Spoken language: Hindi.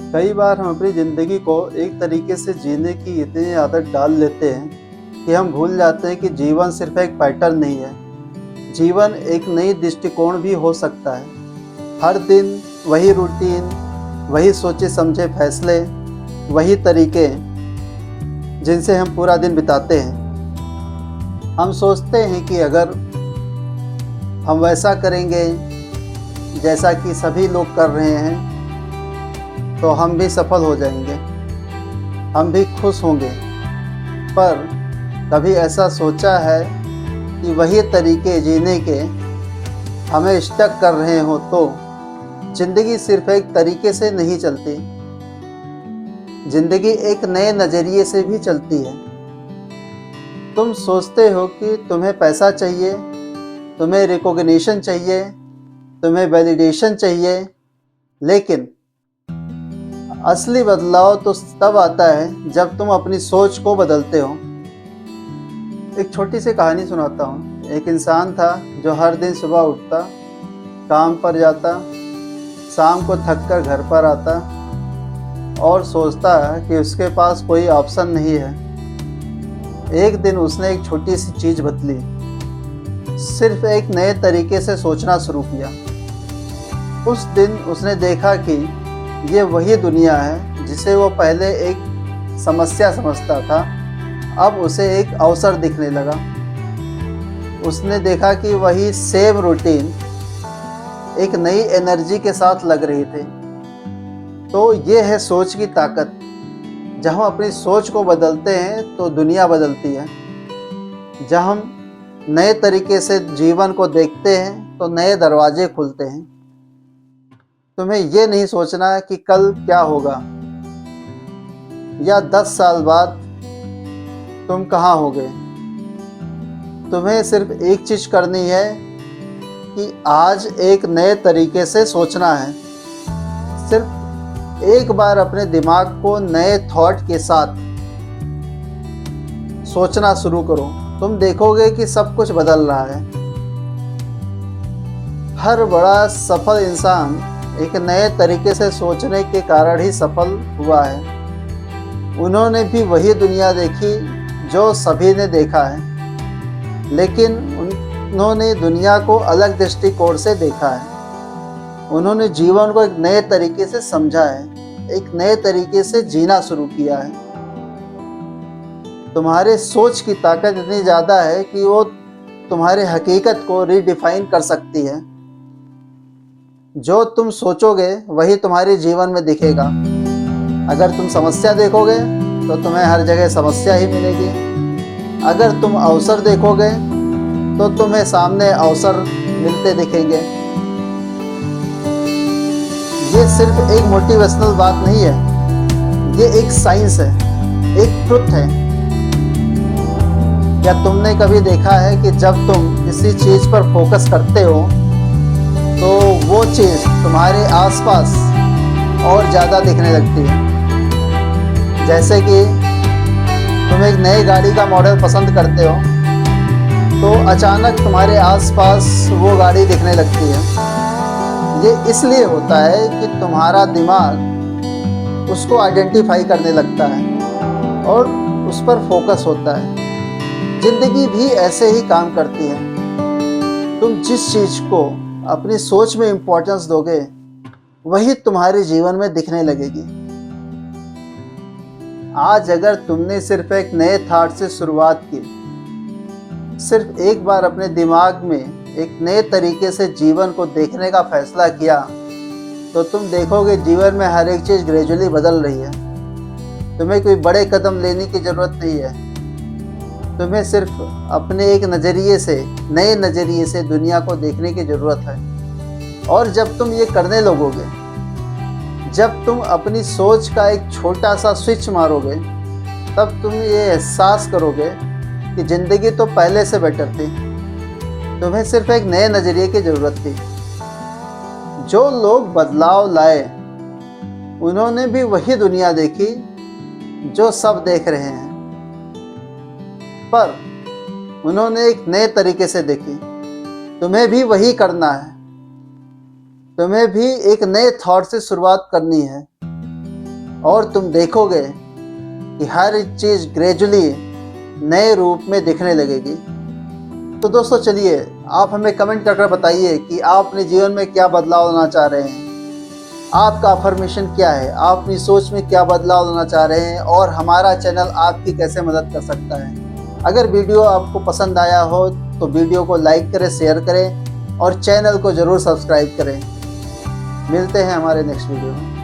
कई बार हम अपनी ज़िंदगी को एक तरीके से जीने की इतनी आदत डाल लेते हैं कि हम भूल जाते हैं कि जीवन सिर्फ एक पैटर्न नहीं है। जीवन एक नई दृष्टिकोण भी हो सकता है। हर दिन वही रूटीन, वही सोचे समझे फैसले, वही तरीके जिनसे हम पूरा दिन बिताते हैं। हम सोचते हैं कि अगर हम वैसा करेंगे जैसा कि सभी लोग कर रहे हैं तो हम भी सफल हो जाएंगे, हम भी खुश होंगे। पर कभी ऐसा सोचा है कि वही तरीके जीने के हमें स्टक कर रहे हो? तो ज़िंदगी सिर्फ एक तरीके से नहीं चलती, ज़िंदगी एक नए नज़रिए से भी चलती है। तुम सोचते हो कि तुम्हें पैसा चाहिए, तुम्हें रिकॉग्निशन चाहिए, तुम्हें वैलिडेशन चाहिए, लेकिन असली बदलाव तो तब आता है जब तुम अपनी सोच को बदलते हो। एक छोटी सी कहानी सुनाता हूँ। एक इंसान था जो हर दिन सुबह उठता, काम पर जाता, शाम को थक कर घर पर आता और सोचता कि उसके पास कोई ऑप्शन नहीं है। एक दिन उसने एक छोटी सी चीज़ बदली, सिर्फ एक नए तरीके से सोचना शुरू किया। उस दिन उसने देखा कि ये वही दुनिया है जिसे वो पहले एक समस्या समझता था, अब उसे एक अवसर दिखने लगा। उसने देखा कि वही सेम रूटीन एक नई एनर्जी के साथ लग रही थी। तो ये है सोच की ताकत। जब हम अपनी सोच को बदलते हैं तो दुनिया बदलती है। जब हम नए तरीके से जीवन को देखते हैं तो नए दरवाजे खुलते हैं। तुम्हें ये नहीं सोचना कि कल क्या होगा या 10 साल बाद तुम कहाँ होगे। तुम्हें सिर्फ एक चीज़ करनी है कि आज एक नए तरीके से सोचना है। सिर्फ एक बार अपने दिमाग को नए थॉट के साथ सोचना शुरू करो, तुम देखोगे कि सब कुछ बदल रहा है। हर बड़ा सफल इंसान एक नए तरीके से सोचने के कारण ही सफल हुआ है। उन्होंने भी वही दुनिया देखी जो सभी ने देखा है, लेकिन उन्होंने दुनिया को अलग दृष्टिकोण से देखा है। उन्होंने जीवन को एक नए तरीके से समझा है, एक नए तरीके से जीना शुरू किया है। तुम्हारे सोच की ताकत इतनी ज़्यादा है कि वो तुम्हारे हकीकत को रीडिफाइन कर सकती है। जो तुम सोचोगे वही तुम्हारे जीवन में दिखेगा। अगर तुम समस्या देखोगे तो तुम्हें हर जगह समस्या ही मिलेगी। अगर तुम अवसर देखोगे तो तुम्हें सामने अवसर मिलते दिखेंगे। ये सिर्फ एक मोटिवेशनल बात नहीं है, ये एक साइंस है, एक ट्रुथ है। क्या तुमने कभी देखा है कि जब तुम किसी चीज़ पर फोकस करते हो तो वो चीज़ तुम्हारे आसपास और ज़्यादा दिखने लगती है। जैसे कि तुम एक नई गाड़ी का मॉडल पसंद करते हो तो अचानक तुम्हारे आसपास वो गाड़ी दिखने लगती है। ये इसलिए होता है कि तुम्हारा दिमाग उसको आइडेंटिफाई करने लगता है और उस पर फोकस होता है। ज़िंदगी भी ऐसे ही काम करती है। तुम जिस चीज़ को अपनी सोच में इम्पोर्टेंस दोगे वही तुम्हारे जीवन में दिखने लगेगी। आज अगर तुमने सिर्फ एक नए थॉट से शुरुआत की, सिर्फ एक बार अपने दिमाग में एक नए तरीके से जीवन को देखने का फैसला किया, तो तुम देखोगे जीवन में हर एक चीज़ ग्रेजुअली बदल रही है। तुम्हें कोई बड़े कदम लेने की ज़रूरत नहीं है। तुम्हें सिर्फ अपने एक नज़रिए से, नए नज़रिए से दुनिया को देखने की ज़रूरत है। और जब तुम ये करने लगोगे, जब तुम अपनी सोच का एक छोटा सा स्विच मारोगे, तब तुम ये एहसास करोगे कि ज़िंदगी तो पहले से बेटर थी। तुम्हें सिर्फ एक नए नज़रिए की ज़रूरत थी। जो लोग बदलाव लाए उन्होंने भी वही दुनिया देखी जो सब देख रहे हैं, पर उन्होंने एक नए तरीके से देखी। तुम्हें भी वही करना है। तुम्हें भी एक नए थॉट से शुरुआत करनी है। और तुम देखोगे कि हर चीज़ ग्रेजुअली नए रूप में दिखने लगेगी। तो दोस्तों चलिए, आप हमें कमेंट कर बताइए कि आप अपने जीवन में क्या बदलाव लाना चाह रहे हैं। आपका अफर्मेशन क्या है, आप अपनी सोच में क्या बदलाव लाना चाह रहे हैं और हमारा चैनल आपकी कैसे मदद कर सकता है। अगर वीडियो आपको पसंद आया हो तो वीडियो को लाइक करें, शेयर करें और चैनल को ज़रूर सब्सक्राइब करें। मिलते हैं हमारे नेक्स्ट वीडियो में।